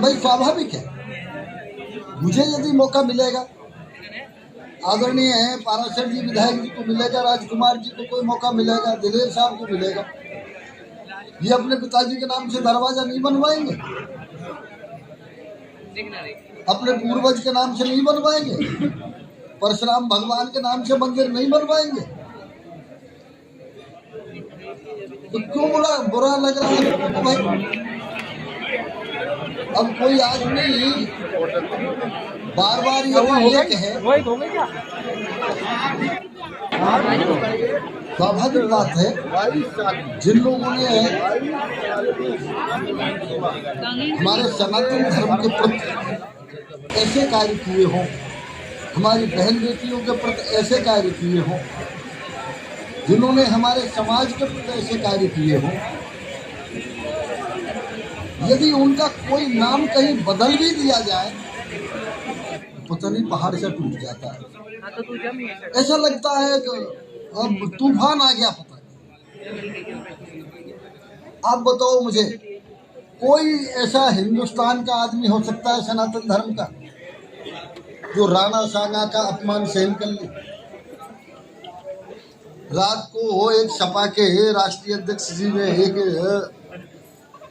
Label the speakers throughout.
Speaker 1: भाई स्वाभाविक है। मुझे यदि मौका मिलेगा, आदरणीय है पाराशर जी विधायक जी को मिलेगा, राजकुमार जी को कोई मौका मिलेगा, दिलेर साहब को मिलेगा, ये अपने पिताजी के नाम से दरवाजा नहीं बनवाएंगे? अपने पूर्वज के नाम से नहीं बनवाएंगे? परशुराम भगवान के नाम से मंदिर नहीं बनवाएंगे? तो क्यों बुरा लग रहा है भाई? अब कोई आदमी बार बार ये कहे, स्वाभाविक बात है। जिन लोगों ने हमारे सनातन धर्म के प्रति ऐसे कार्य किए हों, हमारी बहन बेटियों के प्रति ऐसे कार्य किए हों, जिन्होंने हमारे समाज के प्रति ऐसे कार्य किए हों, यदि उनका कोई नाम कहीं बदल भी दिया जाए, पता नहीं पहाड़ से टूट जाता है। ऐसा लगता है कि अब तूफान आ गया। पता नहीं, आप बताओ मुझे, कोई ऐसा हिंदुस्तान का आदमी हो सकता है सनातन धर्म का जो राणा सांगा का अपमान सहन कर ले? रात को हो एक सपा के राष्ट्रीय अध्यक्ष जी ने एक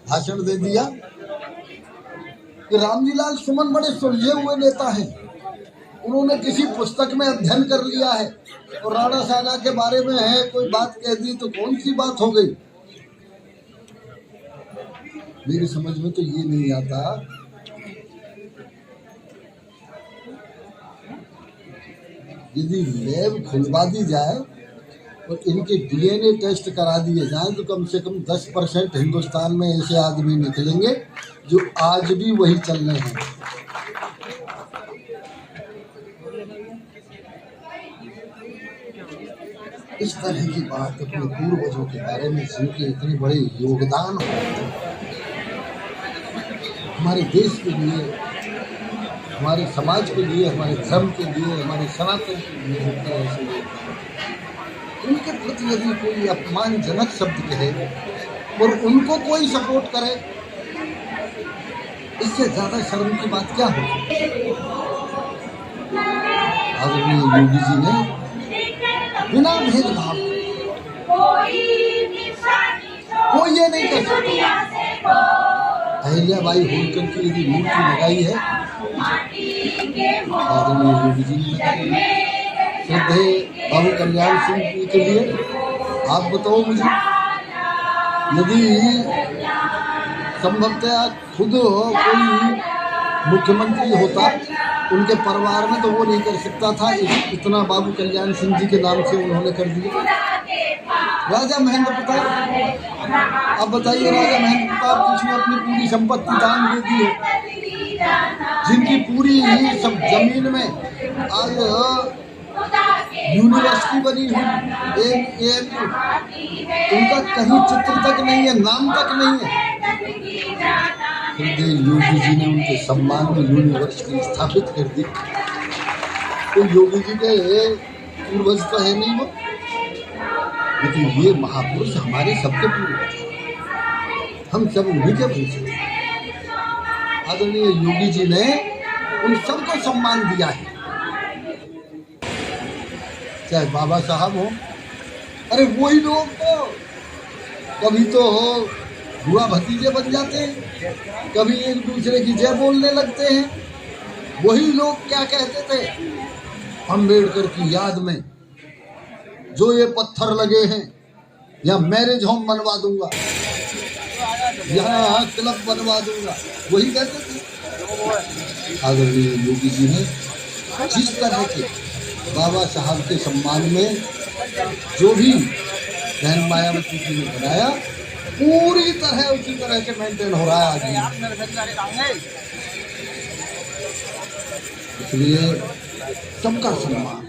Speaker 1: भाषण दे दिया कि रामजीलाल सुमन बड़े सुलझे हुए नेता हैं, उन्होंने किसी पुस्तक में अध्ययन कर लिया है और राणा सांगा के बारे में है कोई बात कह दी तो कौन सी बात हो गई? मेरी समझ में तो ये नहीं आता। यदि लैब खुलवा दी जाए और इनके डीएनए टेस्ट करा दिए जाएं तो कम से कम 10% हिंदुस्तान में ऐसे आदमी निकलेंगे जो आज भी वही चल रहे हैं। इस तरह की बात अपने पूर्वजों के बारे में, जिनके इतने बड़े योगदान हमारे देश के लिए, हमारे समाज के लिए, हमारे धर्म के लिए, हमारे सनातन के लिए होते हैं, ऐसे उनके प्रति यदि कोई अपमानजनक शब्द कहे और उनको कोई सपोर्ट करे, इससे ज्यादा शर्म की बात क्या हो? आदरणीय योगी जी ने बिना भेदभाव कोई ये नहीं कर सकता। अहिल्याबाई होलकर की यदि मूर्ति लगाई है, आदरणीय योगी जी ने लगाई। श्रद्धेय बाबू कल्याण सिंह जी के लिए आप बताओ मुझे, यदि संभवतः खुद कोई मुख्यमंत्री होता उनके परिवार में, तो वो नहीं कर सकता था, इतना बाबू कल्याण सिंह जी के नाम से उन्होंने कर दिया। राजा महेंद्र प्रताप, अब बताइए, राजा महेंद्र प्रताप जिसने अपनी पूरी संपत्ति दान दे दी है, जिनकी पूरी सब जमीन में आज यूनिवर्सिटी बनी हुई, उनका कहीं चित्र तक नहीं है, नाम तक नहीं है। योगी जी ने उनके सम्मान में यूनिवर्सिटी स्थापित कर दी। तो योगी जी के पूर्वज तो है नहीं वो, लेकिन ये महापुरुष हमारे सबके पूर्वज, हम सब उन्हीं के वंश हैं। आदरणीय योगी जी ने उन सबको सम्मान दिया है, चाहे बाबा साहब हो। अरे वही लोग तो कभी तो बुआ भतीजे बन जाते हैं, कभी एक दूसरे की जय बोलने लगते हैं। वही लोग क्या कहते थे, अम्बेडकर की याद में जो ये पत्थर लगे हैं, या मैरिज होम बनवा दूंगा, यहाँ क्लब बनवा दूंगा, वही कहते थे। आदरणीय योगी जी ने जिस तरह के बाबा साहब के सम्मान में जो भी बहन मायावती जी ने बनाया, पूरी तरह उसी तरह से मेंटेन हो रहा है आज। इसलिए सबका सम्मान।